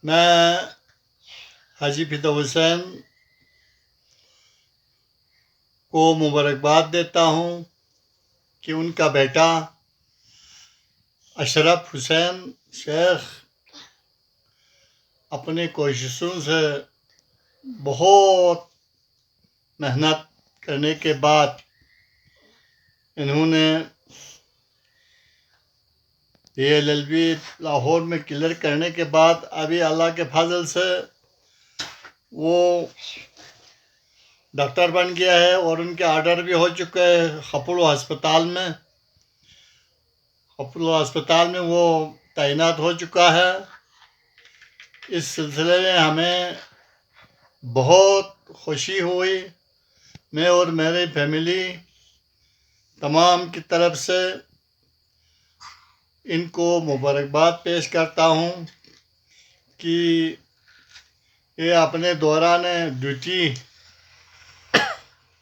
मैं हाजी फिदा हुसैन को मुबारकबाद देता हूँ कि उनका बेटा अशरफ हुसैन शेख अपनी कोशिशों से बहुत मेहनत करने के बाद इन्होंने LLB लाहौर में क्लियर करने के बाद अभी अल्लाह के फजल से वो डॉक्टर बन गया है और उनके ऑर्डर भी हो चुके हैं अपोलो अस्पताल में। अपोलो अस्पताल में वो तैनात हो चुका है। इस सिलसिले में हमें बहुत खुशी हुई। मैं और मेरी फैमिली तमाम की तरफ से इनको मुबारकबाद पेश करता हूँ कि ये अपने दौरान ड्यूटी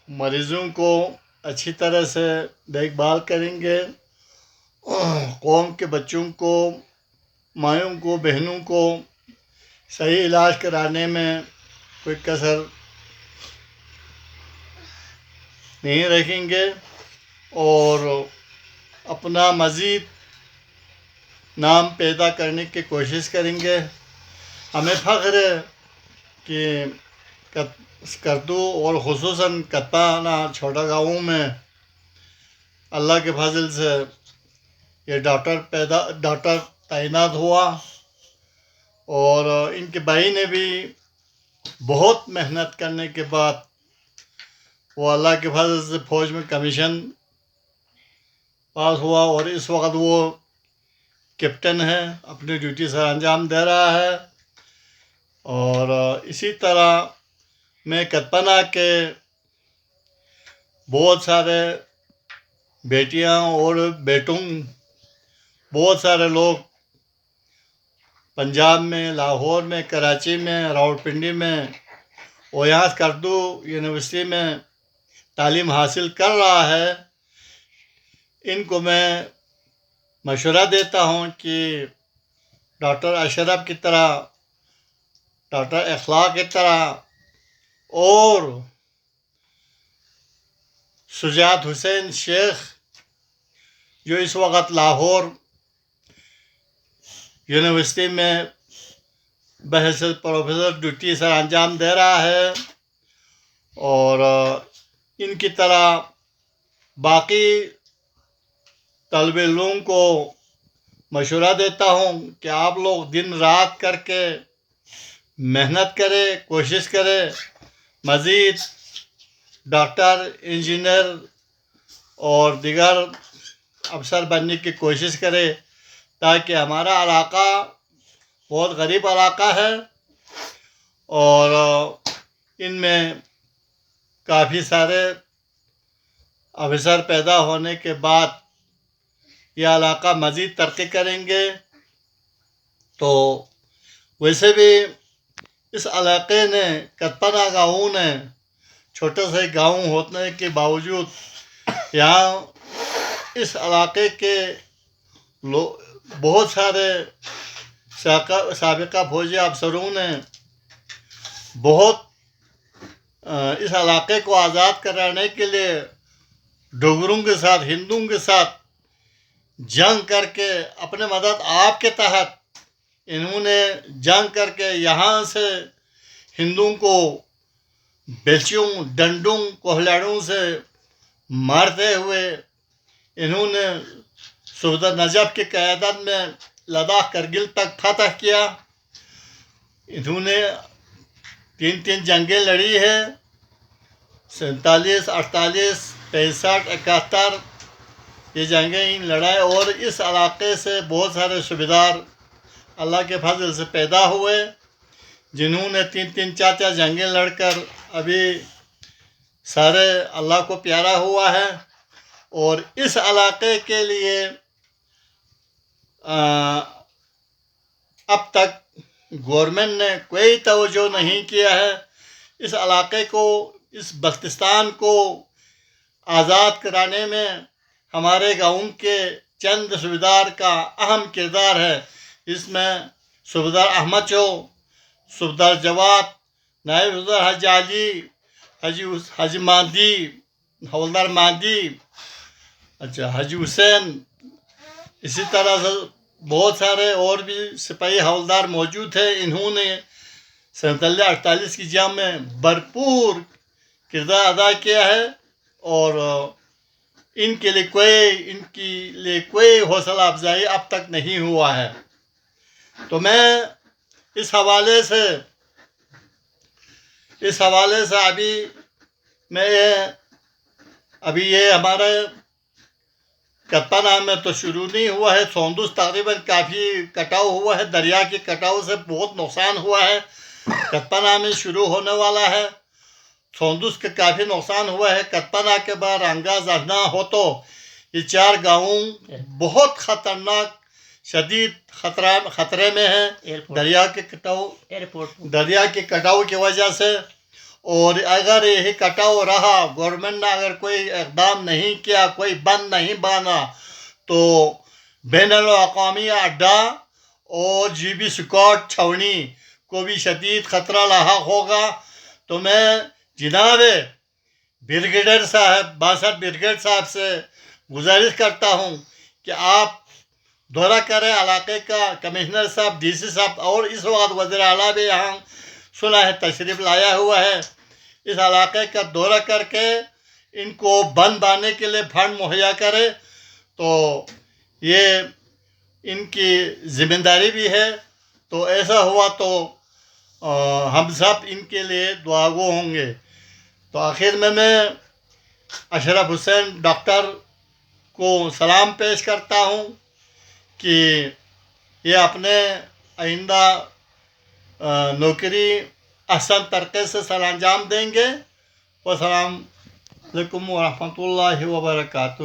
मरीज़ों को अच्छी तरह से देखभाल करेंगे। कौम के बच्चों को, मायों को, बहनों को सही इलाज कराने में कोई कसर नहीं रखेंगे और अपना मज़ीद नाम पैदा करने की कोशिश करेंगे। हमें फ़ख्र है कि करदू और ख़ुसूसन कत्ताना छोटा गाँव में अल्लाह के फजल से ये डॉक्टर तैनात हुआ और इनके भाई ने भी बहुत मेहनत करने के बाद वो अल्लाह के फजल से फ़ौज में कमीशन पास हुआ और इस वक्त वो कैप्टन है, अपनी ड्यूटी से अंजाम दे रहा है। और इसी तरह मैं कतपना के बहुत सारे बेटियां और बेटों, बहुत सारे लोग पंजाब में, लाहौर में, कराची में, रावलपिंडी में और यहाँ करदू यूनिवर्सिटी में तालीम हासिल कर रहा है। इनको मैं मशवरा देता हूँ कि डॉक्टर अशरफ की तरह, डॉक्टर अखलाक की तरह और शुजात हुसैन शेख जो इस वक्त लाहौर यूनिवर्सिटी में बहैसियत प्रोफेसर ड्यूटी सर अंजाम दे रहा है और इनकी तरह बाकी तलब इल्म को मशवरा देता हूँ कि आप लोग दिन रात करके मेहनत करें, कोशिश करें, मज़ीद डॉक्टर, इंजीनियर और दीगर अफसर बनने की कोशिश करें ताकि हमारा इलाका बहुत गरीब इलाका है और इनमें काफ़ी सारे अफसर पैदा होने के बाद यह इलाका मज़ीद तरक्की करेंगे। तो वैसे भी इस इलाके ने, कतपना गाँव ने, छोटे से गाँव होने के बावजूद यहाँ इस इलाके के बहुत सारे साबिका फौजी अफसरों ने बहुत इस इलाके को आज़ाद कराने के लिए डोगरों के साथ, हिंदुओं के साथ जंग करके अपने मदद आपके तहत इन्होंने जंग करके यहाँ से हिंदुओं को बेल्चियों, डंडों, कोहलाड़ों से मारते हुए इन्होंने सूबेदार नजफ की क़यादत में लद्दाख, करगिल तक फतह किया। इन्होंने 3 जंगें लड़ी है, 47, 48, 65, 71 ये जंगें लड़ाई और इस इलाके से बहुत सारे सूबेदार अल्लाह के फजल से पैदा हुए जिन्होंने 3-3, 4-4 जंगें लड़कर अभी सारे अल्लाह को प्यारा हुआ है। और इस इलाके के लिए अब तक गवर्नमेंट ने कोई तवज्जो नहीं किया है। इस इलाके को, इस बल्तिस्तान को आज़ाद कराने में हमारे गाँव के चंद सूबेदार का अहम किरदार है। इसमें सूबेदार अहमद चो, सूबेदार जवाद, नायब सूबेदार हाजी अली, हाजी मादी, हवलदार मादी, अच्छा हाजी हुसैन, इसी तरह से बहुत सारे और भी सिपाही हवलदार मौजूद थे। इन्होंने 47-48 की जंग में भरपूर किरदार अदा किया है और इनके लिए कोई हौसला अफजाई अब तक नहीं हुआ है। तो मैं इस हवाले से अभी ये हमारे कप्तान में तो शुरू नहीं हुआ है। सोंदुस तकरीबन काफ़ी कटाव हुआ है, दरिया के कटाव से बहुत नुकसान हुआ है। कप्तान में शुरू होने वाला है। सोंदुस का काफ़ी नुकसान हुआ है। कप्तान के बाद रंगा जरना हो तो ये 4 गाँव बहुत ख़तरनाक शदीद खतरे में है दरिया के कटाव की वजह से। और अगर यही कटाव रहा, गवर्नमेंट ने अगर कोई इक़दाम नहीं किया, कोई बंद नहीं बांधा, तो बैनुल-अक़वामी अड्डा और GB स्क्वाड छावनी को भी शदीद ख़तरा लाहक होगा। तो मैं जनाब ब्रिगेडियर साहब 62 ब्रिगेड साहब से गुजारिश करता हूँ कि आप दौरा करें इलाके का। कमिश्नर साहब, DC साहब और इस वक्त वज़ीर आला भी यहाँ सुना है तशरीफ़ लाया हुआ है। इस इलाके का दौरा करके इनको बंद बांधने के लिए फंड मुहैया करे, तो ये इनकी ज़िम्मेदारी भी है। तो ऐसा हुआ तो हम सब इनके लिए दुआगो होंगे। तो आखिर में मैं अशरफ हुसैन डॉक्टर को सलाम पेश करता हूँ कि ये अपने आइंदा नौकरी अहसन तरीके से सर अंजाम देंगे। वस्सलाम अलैकुम व रहमतुल्लाहि व बरकातुहू।